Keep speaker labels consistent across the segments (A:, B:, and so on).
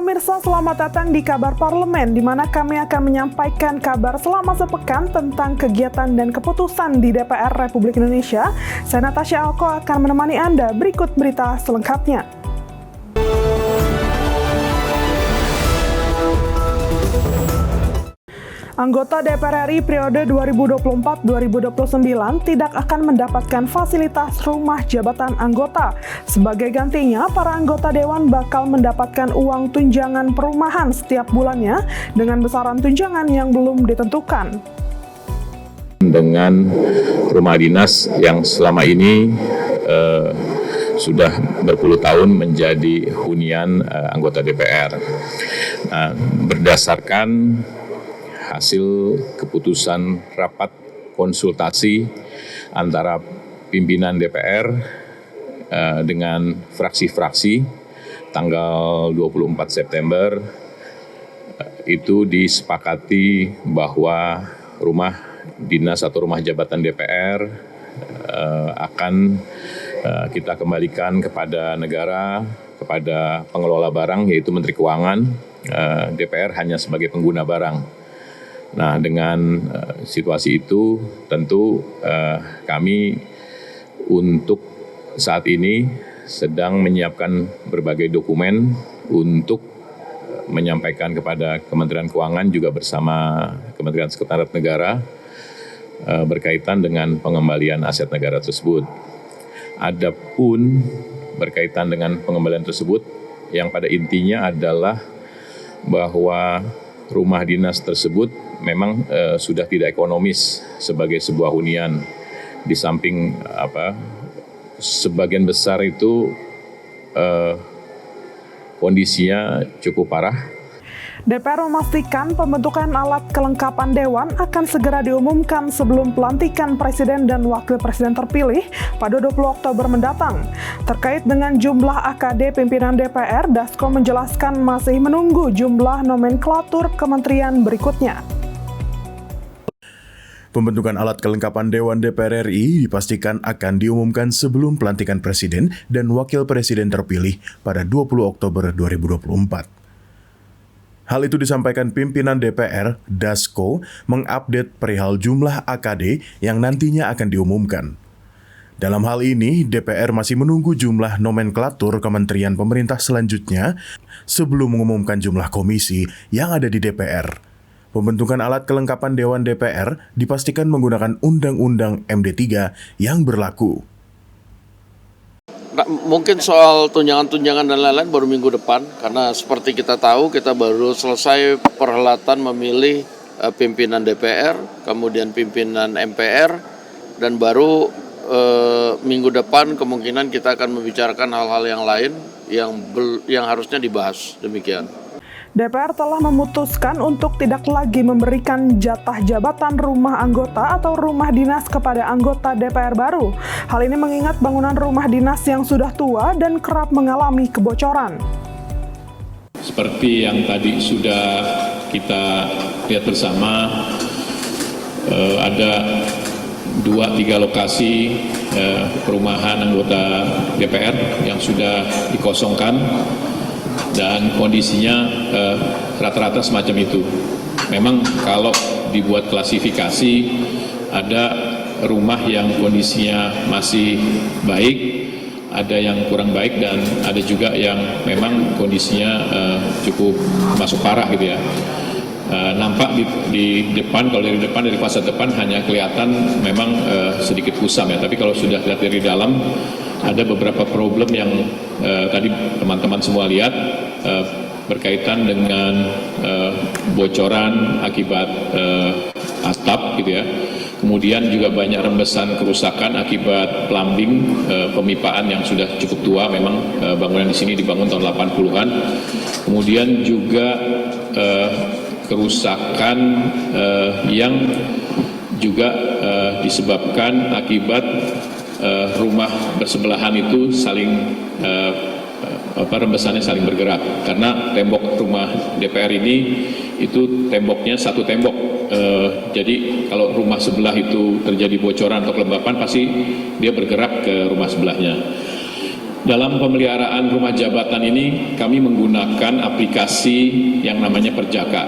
A: pemirsa, selamat datang di Kabar Parlemen, di mana kami akan menyampaikan kabar selama sepekan tentang kegiatan dan keputusan di DPR Republik Indonesia. Saya Natasha Alko akan menemani Anda. Berikut berita selengkapnya. Anggota DPR RI periode 2024-2029 tidak akan mendapatkan fasilitas rumah jabatan anggota. Sebagai gantinya, para anggota Dewan bakal mendapatkan uang tunjangan perumahan setiap bulannya dengan besaran tunjangan yang belum ditentukan.
B: Dengan rumah dinas yang selama ini sudah berpuluh tahun menjadi hunian anggota DPR. Nah, berdasarkan hasil keputusan rapat konsultasi antara pimpinan DPR dengan fraksi-fraksi tanggal 24 September itu disepakati bahwa rumah dinas atau rumah jabatan DPR akan kita kembalikan kepada negara, kepada pengelola barang yaitu Menteri Keuangan. DPR hanya sebagai pengguna barang. Nah, dengan situasi itu tentu kami untuk saat ini sedang menyiapkan berbagai dokumen untuk menyampaikan kepada Kementerian Keuangan juga bersama Kementerian Sekretariat Negara berkaitan dengan pengembalian aset negara tersebut. Adapun berkaitan dengan pengembalian tersebut yang pada intinya adalah bahwa rumah dinas tersebut memang sudah tidak ekonomis sebagai sebuah hunian. Di samping sebagian besar itu kondisinya cukup parah.
A: DPR memastikan pembentukan alat kelengkapan Dewan akan segera diumumkan sebelum pelantikan Presiden dan Wakil Presiden terpilih pada 20 Oktober mendatang. Terkait dengan jumlah AKD pimpinan DPR, Dasko menjelaskan masih menunggu jumlah nomenklatur kementerian berikutnya.
C: Pembentukan alat kelengkapan Dewan DPR RI dipastikan akan diumumkan sebelum pelantikan Presiden dan Wakil Presiden terpilih pada 20 Oktober 2024. Hal itu disampaikan pimpinan DPR, Dasko, mengupdate perihal jumlah AKD yang nantinya akan diumumkan. Dalam hal ini, DPR masih menunggu jumlah nomenklatur kementerian pemerintah selanjutnya sebelum mengumumkan jumlah komisi yang ada di DPR. Pembentukan alat kelengkapan Dewan DPR dipastikan menggunakan Undang-Undang MD3 yang berlaku.
D: Mungkin soal tunjangan-tunjangan dan lain-lain baru minggu depan, karena seperti kita tahu kita baru selesai perhelatan memilih pimpinan DPR, kemudian pimpinan MPR, dan baru minggu depan kemungkinan kita akan membicarakan hal-hal yang lain yang harusnya dibahas. Demikian.
A: DPR telah memutuskan untuk tidak lagi memberikan jatah jabatan rumah anggota atau rumah dinas kepada anggota DPR baru. Hal ini mengingat bangunan rumah dinas yang sudah tua dan kerap mengalami kebocoran.
B: Seperti yang tadi sudah kita lihat bersama, ada 2-3 lokasi perumahan anggota DPR yang sudah dikosongkan. Dan kondisinya rata-rata semacam itu. Memang kalau dibuat klasifikasi, ada rumah yang kondisinya masih baik, ada yang kurang baik, dan ada juga yang memang kondisinya cukup masuk parah gitu ya. Nampak di depan, kalau dari depan, dari fasad depan hanya kelihatan memang sedikit kusam ya, tapi kalau sudah lihat dari dalam, ada beberapa problem yang tadi teman-teman semua lihat berkaitan dengan bocoran akibat atap gitu ya. Kemudian juga banyak rembesan kerusakan akibat plumbing, pemipaan yang sudah cukup tua. Memang bangunan di sini dibangun tahun 80-an. Kemudian juga kerusakan yang juga disebabkan akibat rumah bersebelahan itu saling rembesannya saling bergerak, karena tembok rumah DPR ini itu temboknya satu tembok, jadi kalau rumah sebelah itu terjadi bocoran atau kelembapan pasti dia bergerak ke rumah sebelahnya. Dalam pemeliharaan rumah jabatan ini kami menggunakan aplikasi yang namanya Perjaka,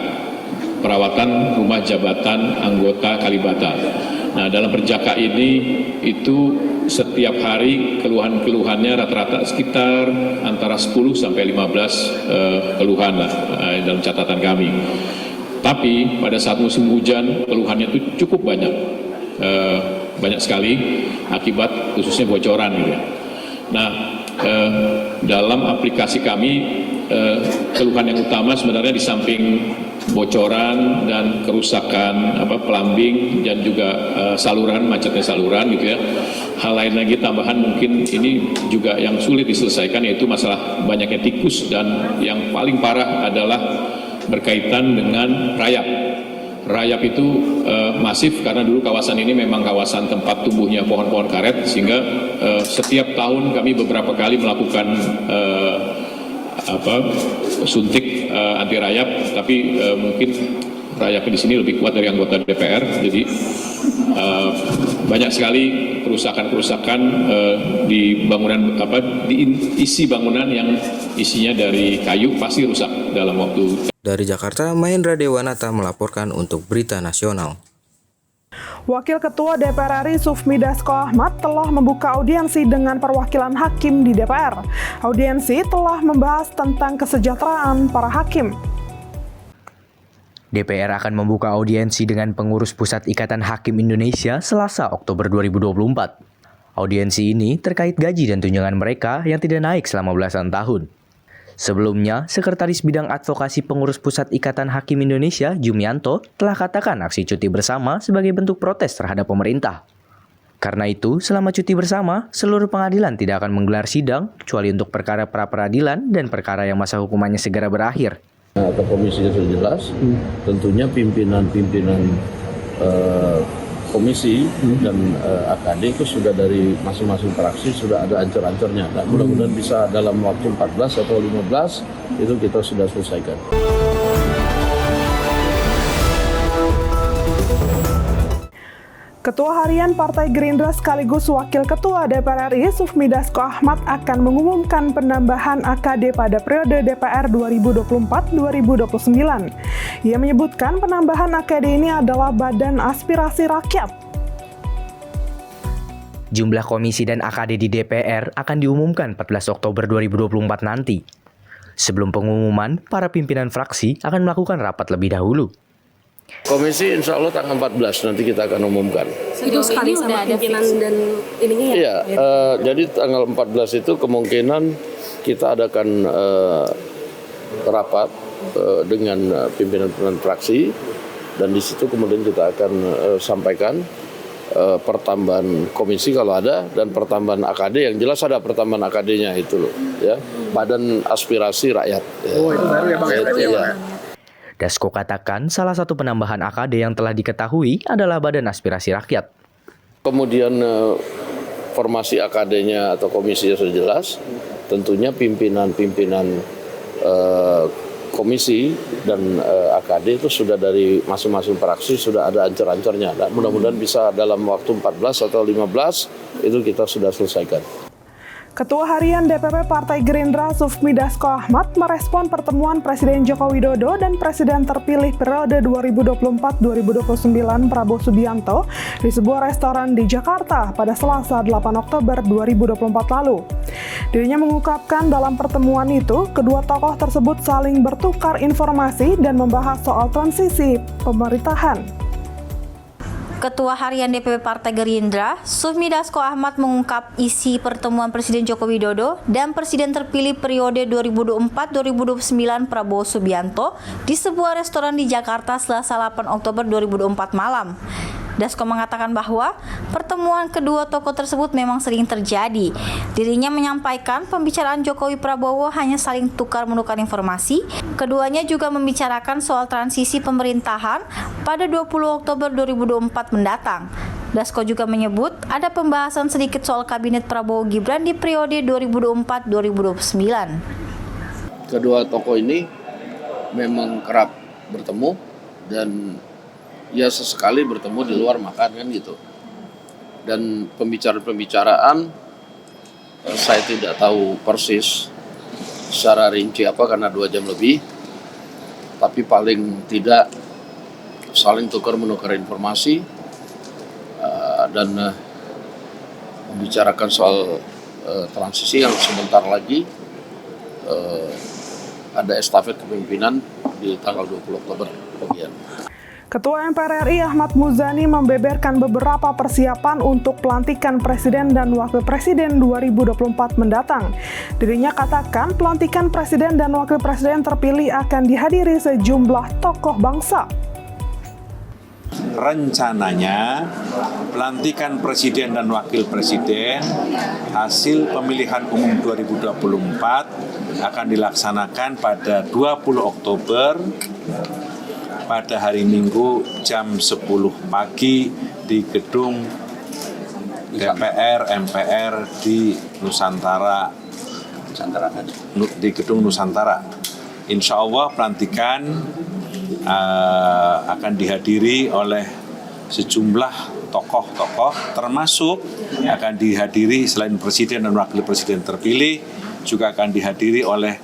B: perawatan rumah jabatan anggota Kalibata. Nah, dalam Perjaka ini itu setiap hari keluhan-keluhannya rata-rata sekitar antara 10 sampai 15 keluhan lah dalam catatan kami. Tapi pada saat musim hujan keluhannya itu cukup banyak, banyak sekali akibat khususnya bocoran gitu ya. Nah, dalam aplikasi kami keluhan yang utama sebenarnya di samping bocoran dan kerusakan plumbing dan juga saluran, macetnya saluran gitu ya. Hal lain lagi tambahan mungkin ini juga yang sulit diselesaikan, yaitu masalah banyaknya tikus, dan yang paling parah adalah berkaitan dengan rayap. Rayap itu masif karena dulu kawasan ini memang kawasan tempat tumbuhnya pohon-pohon karet, sehingga setiap tahun kami beberapa kali melakukan suntik anti rayap, tapi mungkin rayap di sini lebih kuat dari anggota DPR, jadi banyak sekali kerusakan-kerusakan di bangunan di isi bangunan yang isinya dari kayu pasti rusak dalam waktu.
E: Dari Jakarta, Mahendra Dewanata melaporkan untuk Berita Nasional.
A: Wakil Ketua DPR RI Sufmi Dasko Ahmad telah membuka audiensi dengan perwakilan hakim di DPR. Audiensi telah membahas tentang kesejahteraan para hakim.
F: DPR akan membuka audiensi dengan pengurus Pusat Ikatan Hakim Indonesia Selasa Oktober 2024. Audiensi ini terkait gaji dan tunjangan mereka yang tidak naik selama belasan tahun. Sebelumnya, Sekretaris Bidang Advokasi Pengurus Pusat Ikatan Hakim Indonesia, Jumianto, telah katakan aksi cuti bersama sebagai bentuk protes terhadap pemerintah. Karena itu, selama cuti bersama, seluruh pengadilan tidak akan menggelar sidang, kecuali untuk perkara pra-peradilan dan perkara yang masa hukumannya segera berakhir.
D: Atau komisinya sudah jelas, tentunya pimpinan-pimpinan komisi dan AKD itu sudah dari masing-masing fraksi sudah ada ancur-ancurnya. Nah, mudah-mudahan bisa dalam waktu 14 atau 15 itu kita sudah selesaikan.
A: Ketua Harian Partai Gerindra sekaligus Wakil Ketua DPR RI Sufmi Dasko Ahmad akan mengumumkan penambahan AKD pada periode DPR 2024-2029. Ia menyebutkan penambahan AKD ini adalah Badan Aspirasi Rakyat.
F: Jumlah komisi dan AKD di DPR akan diumumkan 14 Oktober 2024 nanti. Sebelum pengumuman, para pimpinan fraksi akan melakukan rapat lebih dahulu.
D: Komisi insya Allah tanggal 14 nanti kita akan umumkan.
G: Itu sekali sama pimpinan dan ininya ya?
D: Iya, jadi tanggal 14 itu kemungkinan kita adakan rapat dengan pimpinan fraksi, dan di situ kemudian kita akan sampaikan pertambahan komisi kalau ada, dan pertambahan AKD. Yang jelas ada pertambahan AKD-nya itu loh, ya, Badan Aspirasi Rakyat.
H: Oh, itu baru ya Bang?
D: Ya.
F: Dasko katakan salah satu penambahan AKD yang telah diketahui adalah Badan Aspirasi Rakyat.
D: Kemudian formasi AKD-nya atau komisinya sudah jelas, tentunya pimpinan-pimpinan komisi dan AKD itu sudah dari masing-masing fraksi sudah ada ancur-ancurnya. Nah, mudah-mudahan bisa dalam waktu 14 atau 15 itu kita sudah selesaikan.
A: Ketua Harian DPP Partai Gerindra Sufmi Dasko Ahmad merespon pertemuan Presiden Joko Widodo dan Presiden terpilih periode 2024-2029 Prabowo Subianto di sebuah restoran di Jakarta pada Selasa 8 Oktober 2024 lalu. Dirinya mengungkapkan dalam pertemuan itu, kedua tokoh tersebut saling bertukar informasi dan membahas soal transisi pemerintahan.
G: Ketua Harian DPP Partai Gerindra, Sufmi Dasko Ahmad mengungkap isi pertemuan Presiden Joko Widodo dan Presiden terpilih periode 2024-2029 Prabowo Subianto di sebuah restoran di Jakarta Selasa 8 Oktober 2024 malam. Dasko mengatakan bahwa pertemuan kedua tokoh tersebut memang sering terjadi. Dirinya menyampaikan pembicaraan Jokowi Prabowo hanya saling tukar-menukar informasi. Keduanya juga membicarakan soal transisi pemerintahan pada 20 Oktober 2024 mendatang. Dasko juga menyebut ada pembahasan sedikit soal kabinet Prabowo Gibran di periode 2024-2029.
D: Kedua tokoh ini memang kerap bertemu dan ya sesekali bertemu di luar makan kan gitu. Dan pembicaraan saya tidak tahu persis secara rinci apa karena 2 jam lebih, tapi paling tidak saling tukar-menukar informasi dan membicarakan soal transisi yang sebentar lagi ada estafet kepemimpinan di tanggal 20 Oktober bagian.
A: Ketua MPR RI Ahmad Muzani membeberkan beberapa persiapan untuk pelantikan Presiden dan Wakil Presiden 2024 mendatang. Dirinya katakan pelantikan Presiden dan Wakil Presiden terpilih akan dihadiri sejumlah tokoh bangsa.
H: Rencananya pelantikan Presiden dan Wakil Presiden hasil pemilihan umum 2024 akan dilaksanakan pada 20 Oktober pada hari Minggu jam 10 pagi di gedung DPR MPR di Nusantara, di gedung Nusantara. Insya Allah pelantikan akan dihadiri oleh sejumlah tokoh-tokoh, termasuk akan dihadiri selain Presiden dan Wakil Presiden terpilih, juga akan dihadiri oleh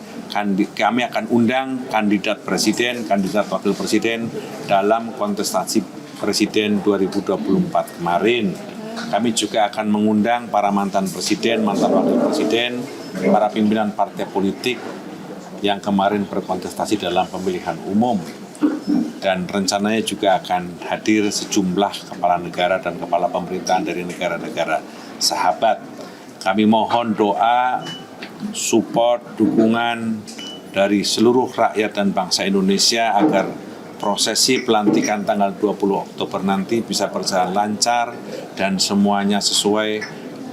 H: kami akan undang kandidat Presiden, kandidat Wakil Presiden dalam kontestasi Presiden 2024 kemarin. Kami juga akan mengundang para mantan Presiden, mantan Wakil Presiden, para pimpinan partai politik yang kemarin berkontestasi dalam pemilihan umum. Dan rencananya juga akan hadir sejumlah kepala negara dan kepala pemerintahan dari negara-negara sahabat. Kami mohon doa, support, dukungan dari seluruh rakyat dan bangsa Indonesia agar prosesi pelantikan tanggal 20 Oktober nanti bisa berjalan lancar dan semuanya sesuai,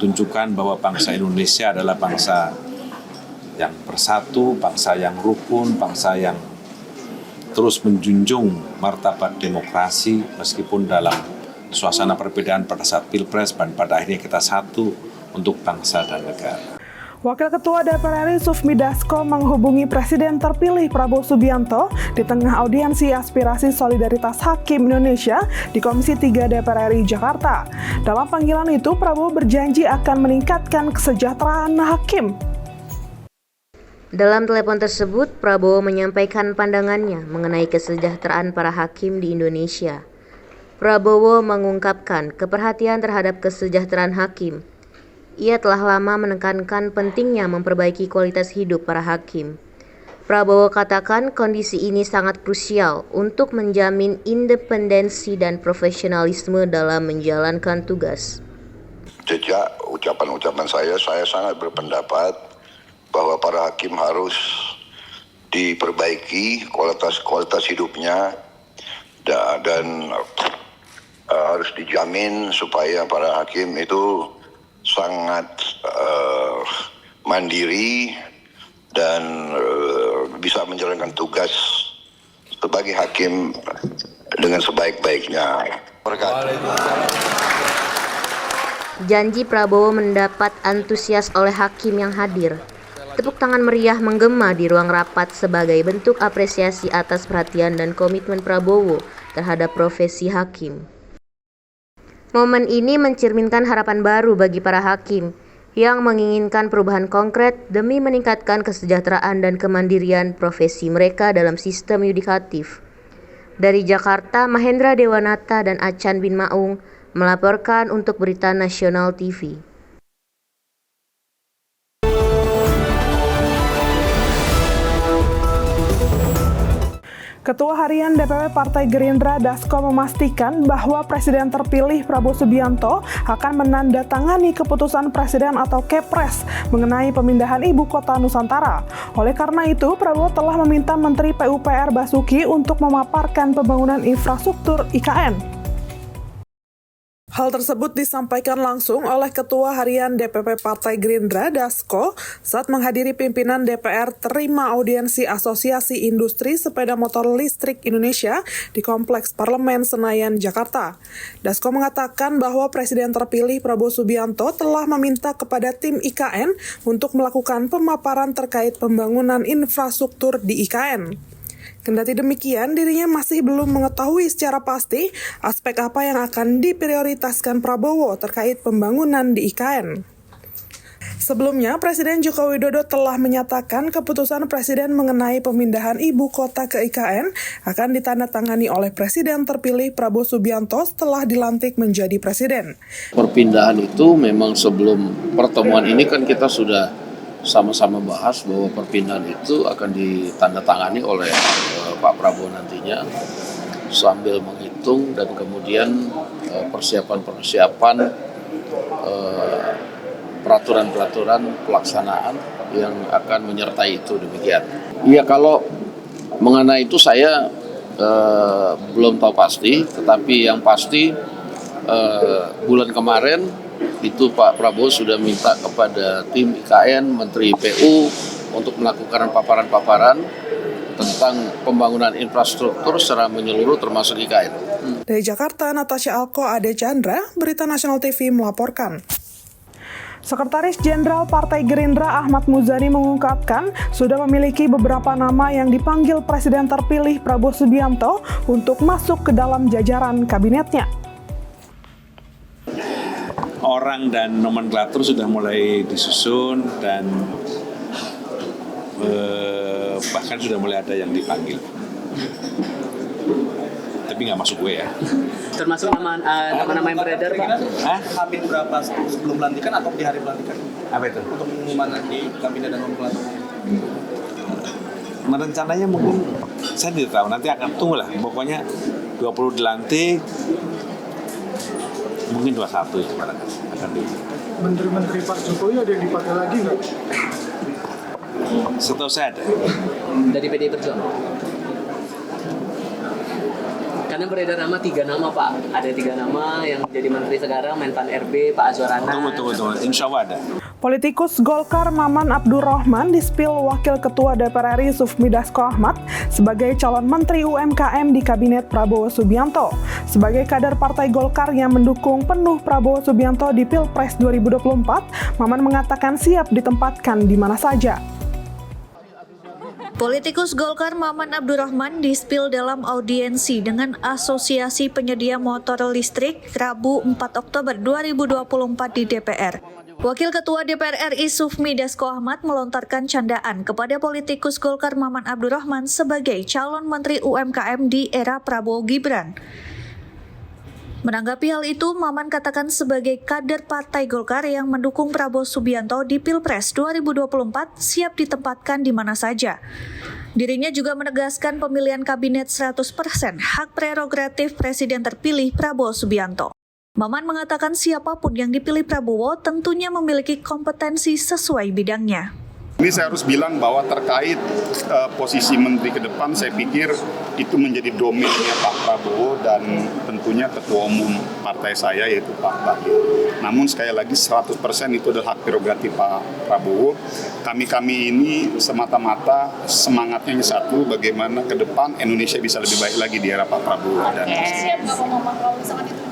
H: tunjukkan bahwa bangsa Indonesia adalah bangsa yang bersatu, bangsa yang rukun, bangsa yang terus menjunjung martabat demokrasi meskipun dalam suasana perbedaan pada saat Pilpres, dan pada akhirnya kita satu untuk bangsa dan negara.
A: Wakil Ketua DPR RI Sufmi Dasko menghubungi Presiden terpilih Prabowo Subianto di tengah audiensi aspirasi solidaritas Hakim Indonesia di Komisi 3 DPR RI Jakarta. Dalam panggilan itu, Prabowo berjanji akan meningkatkan kesejahteraan hakim.
I: Dalam telepon tersebut, Prabowo menyampaikan pandangannya mengenai kesejahteraan para hakim di Indonesia. Prabowo mengungkapkan keperhatian terhadap kesejahteraan hakim. Ia telah lama menekankan pentingnya memperbaiki kualitas hidup para hakim. Prabowo katakan kondisi ini sangat krusial untuk menjamin independensi dan profesionalisme dalam menjalankan tugas.
J: Sejak ucapan-ucapan saya sangat berpendapat bahwa para hakim harus diperbaiki kualitas hidupnya dan harus dijamin supaya para hakim itu sangat mandiri dan bisa menjalankan tugas sebagai hakim dengan sebaik-baiknya.
I: Janji Prabowo mendapat antusias oleh hakim yang hadir. Tepuk tangan meriah menggema di ruang rapat sebagai bentuk apresiasi atas perhatian dan komitmen Prabowo terhadap profesi hakim. Momen ini mencerminkan harapan baru bagi para hakim yang menginginkan perubahan konkret demi meningkatkan kesejahteraan dan kemandirian profesi mereka dalam sistem yudikatif. Dari Jakarta, Mahendra Dewanata dan Acan bin Maung melaporkan untuk Berita Nasional TV.
A: Ketua Harian DPP Partai Gerindra Dasko memastikan bahwa Presiden terpilih Prabowo Subianto akan menandatangani keputusan Presiden atau Kepres mengenai pemindahan ibu kota Nusantara. Oleh karena itu, Prabowo telah meminta Menteri PUPR Basuki untuk memaparkan pembangunan infrastruktur IKN. Hal tersebut disampaikan langsung oleh Ketua Harian DPP Partai Gerindra Dasko saat menghadiri pimpinan DPR terima audiensi Asosiasi Industri Sepeda Motor Listrik Indonesia di Kompleks Parlemen Senayan, Jakarta. Dasko mengatakan bahwa Presiden terpilih Prabowo Subianto telah meminta kepada tim IKN untuk melakukan pemaparan terkait pembangunan infrastruktur di IKN. Kendati demikian, dirinya masih belum mengetahui secara pasti aspek apa yang akan diprioritaskan Prabowo terkait pembangunan di IKN. Sebelumnya, Presiden Joko Widodo telah menyatakan keputusan Presiden mengenai pemindahan ibu kota ke IKN akan ditandatangani oleh Presiden terpilih Prabowo Subianto setelah dilantik menjadi Presiden.
D: Perpindahan itu memang sebelum pertemuan ini kan kita sudah sama-sama bahas bahwa perpindahan itu akan ditandatangani oleh Pak Prabowo nantinya sambil menghitung dan kemudian persiapan-persiapan peraturan-peraturan pelaksanaan yang akan menyertai itu, demikian. Iya, kalau mengenai itu saya belum tahu pasti, tetapi yang pasti bulan kemarin itu Pak Prabowo sudah minta kepada tim IKN, Menteri PU untuk melakukan paparan-paparan tentang pembangunan infrastruktur secara menyeluruh termasuk IKN.
A: Dari Jakarta, Natasha Alko, Ade Chandra, Berita Nasional TV melaporkan. Sekretaris Jenderal Partai Gerindra Ahmad Muzani mengungkapkan sudah memiliki beberapa nama yang dipanggil Presiden terpilih Prabowo Subianto untuk masuk ke dalam jajaran kabinetnya.
H: Orang dan nomenklatur sudah mulai disusun dan bahkan sudah mulai ada yang dipanggil. Tapi nggak masuk gue ya.
K: Termasuk nama-nama yang beredar, Pak?
L: Hamin berapa sebelum pelantikan atau di hari pelantikan?
H: Apa itu?
L: Untuk pengumuman di kabinet dan nomenklatur.
H: Rencananya mungkin saya tidak tahu, nanti akan tunggulah. Pokoknya 20 dilantik, mungkin 21 ya akan di.
L: Menteri-menteri Pak Jokowi ada yang dipakai lagi nggak?
H: Setahu saya ada.
K: Dari PDI Perjuangan. Karena beredar nama 3 nama, Pak. Ada 3 nama yang jadi menteri sekarang, Mentan RB, Pak Azwar Anas.
H: Tunggu. Insya Allah ada.
A: Politikus Golkar Maman Abdurrahman dispil Wakil Ketua DPR RI Sufmi Dasko Ahmad sebagai calon Menteri UMKM di Kabinet Prabowo Subianto. Sebagai kader Partai Golkar yang mendukung penuh Prabowo Subianto di Pilpres 2024, Maman mengatakan siap ditempatkan di mana saja.
M: Politikus Golkar Maman Abdurrahman dispil dalam audiensi dengan Asosiasi Penyedia Motor Listrik Rabu 4 Oktober 2024 di DPR. Wakil Ketua DPR RI Sufmi Dasko Ahmad melontarkan candaan kepada politikus Golkar Maman Abdurrahman sebagai calon Menteri UMKM di era Prabowo Gibran. Menanggapi hal itu, Maman katakan sebagai kader Partai Golkar yang mendukung Prabowo Subianto di Pilpres 2024 siap ditempatkan di mana saja. Dirinya juga menegaskan pemilihan kabinet 100% hak prerogatif Presiden terpilih Prabowo Subianto. Maman mengatakan siapapun yang dipilih Prabowo tentunya memiliki kompetensi sesuai bidangnya.
N: Ini saya harus bilang bahwa terkait posisi menteri ke depan, saya pikir itu menjadi domainnya Pak Prabowo dan tentunya ketua umum partai saya yaitu Pak Bahlil. Namun sekali lagi 100% itu adalah hak prerogatif Pak Prabowo. Kami ini semata-mata semangatnya satu, bagaimana ke depan Indonesia bisa lebih baik lagi di era Pak Prabowo. Dan
O: siap nggak Pak Maman kalau misalkan itu?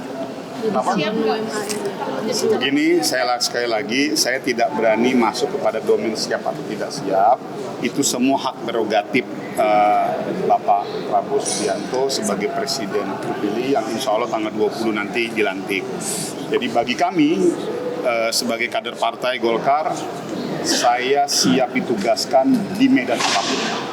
N: Begini, saya sekali lagi, saya tidak berani masuk kepada domain siap atau tidak siap. Itu semua hak prerogatif Bapak Prabowo Subianto sebagai Presiden terpilih yang insya Allah tanggal 20 nanti dilantik. Jadi bagi kami sebagai kader Partai Golkar, saya siap ditugaskan di medan apapun.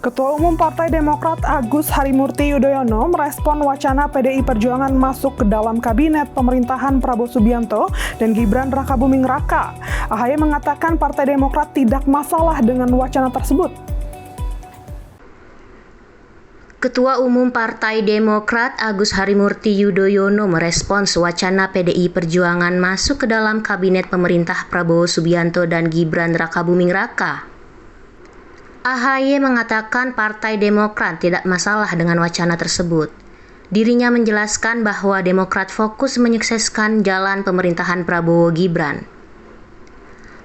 A: Ketua Umum Partai Demokrat Agus Harimurti Yudhoyono merespon wacana PDI Perjuangan masuk ke dalam kabinet pemerintahan Prabowo Subianto dan Gibran Rakabuming Raka. AHY mengatakan Partai Demokrat tidak masalah dengan wacana tersebut.
I: Ketua Umum Partai Demokrat Agus Harimurti Yudhoyono merespons wacana PDI Perjuangan masuk ke dalam kabinet pemerintah Prabowo Subianto dan Gibran Rakabuming Raka. AHY mengatakan Partai Demokrat tidak masalah dengan wacana tersebut. Dirinya menjelaskan bahwa Demokrat fokus menyukseskan jalan pemerintahan Prabowo Gibran.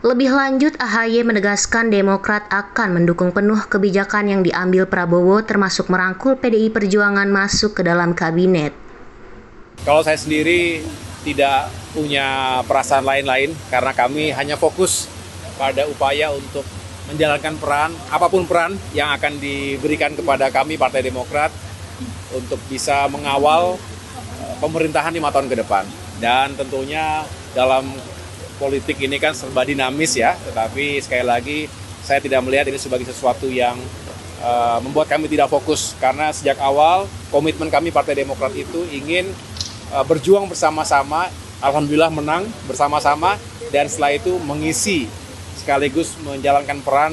I: Lebih lanjut, AHY menegaskan Demokrat akan mendukung penuh kebijakan yang diambil Prabowo termasuk merangkul PDI Perjuangan masuk ke dalam kabinet.
P: Kalau saya sendiri tidak punya perasaan lain-lain karena kami hanya fokus pada upaya untuk menjalankan peran, apapun peran yang akan diberikan kepada kami Partai Demokrat untuk bisa mengawal pemerintahan 5 tahun ke depan. Dan tentunya dalam politik ini kan serba dinamis ya, tetapi sekali lagi saya tidak melihat ini sebagai sesuatu yang membuat kami tidak fokus, karena sejak awal komitmen kami Partai Demokrat itu ingin berjuang bersama-sama, alhamdulillah menang bersama-sama, dan setelah itu mengisi sekaligus menjalankan peran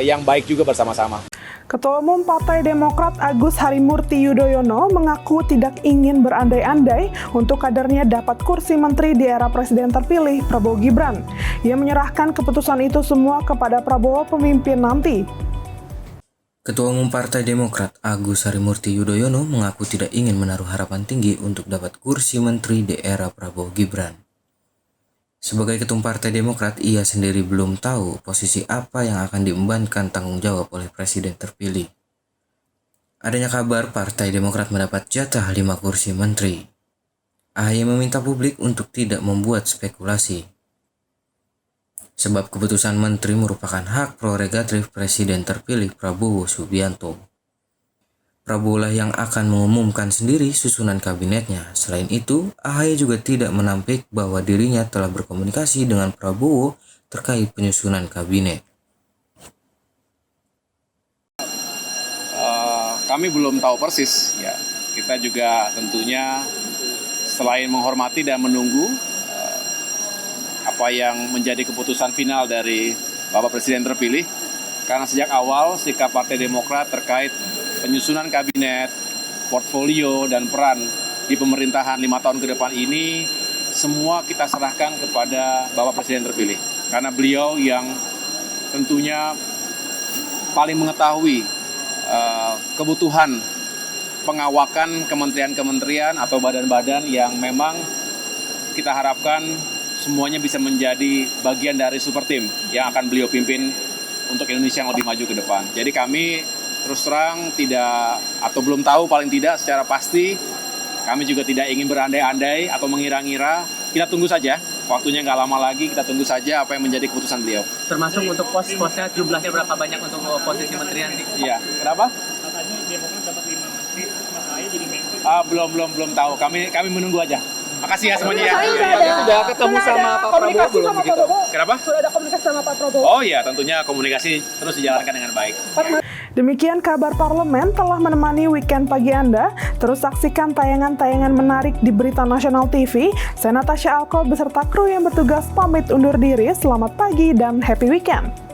P: yang baik juga bersama-sama.
A: Ketua Umum Partai Demokrat Agus Harimurti Yudhoyono mengaku tidak ingin berandai-andai untuk kadernya dapat kursi menteri di era Presiden terpilih Prabowo Gibran. Ia menyerahkan keputusan itu semua kepada Prabowo pemimpin nanti.
E: Ketua Umum Partai Demokrat Agus Harimurti Yudhoyono mengaku tidak ingin menaruh harapan tinggi untuk dapat kursi menteri di era Prabowo Gibran. Sebagai ketum Partai Demokrat, ia sendiri belum tahu posisi apa yang akan diembankan tanggung jawab oleh Presiden terpilih. Adanya kabar Partai Demokrat mendapat jatah 5 kursi menteri. AHY meminta publik untuk tidak membuat spekulasi, sebab keputusan menteri merupakan hak prerogatif Presiden terpilih Prabowo Subianto. Prabowo lah yang akan mengumumkan sendiri susunan kabinetnya. Selain itu, AHY juga tidak menampik bahwa dirinya telah berkomunikasi dengan Prabowo terkait penyusunan kabinet.
P: Kami belum tahu persis ya. Kita juga tentunya selain menghormati dan menunggu apa yang menjadi keputusan final dari Bapak Presiden terpilih, karena sejak awal sikap Partai Demokrat terkait penyusunan kabinet, portfolio, dan peran di pemerintahan 5 tahun ke depan ini semua kita serahkan kepada Bapak Presiden terpilih. Karena beliau yang tentunya paling mengetahui kebutuhan pengawakan kementerian-kementerian atau badan-badan yang memang kita harapkan semuanya bisa menjadi bagian dari super team yang akan beliau pimpin untuk Indonesia yang lebih maju ke depan. Jadi kami terus terang tidak atau belum tahu paling tidak secara pasti, kami juga tidak ingin berandai-andai atau mengira-ngira. Kita tunggu saja, waktunya nggak lama lagi, kita tunggu saja apa yang menjadi keputusan beliau.
K: Termasuk untuk pos-posnya jumlahnya berapa banyak untuk posisi menteri nanti?
P: Iya, kenapa?
L: Katanya Demokrat dapat 5 menteri, Mas Ahy jadi menteri.
P: Belum tahu, kami menunggu aja. Makasih ya semuanya ya.
K: Sudah ketemu sama Pak Prabowo belum begitu?
P: Kenapa?
O: Sudah ada komunikasi sama Pak Prabowo?
P: Oh iya, tentunya komunikasi terus dijalankan dengan baik.
A: Demikian kabar parlemen telah menemani weekend pagi Anda. Terus saksikan tayangan-tayangan menarik di Berita Nasional TV. Saya Natasha Alko beserta kru yang bertugas pamit undur diri. Selamat pagi dan happy weekend.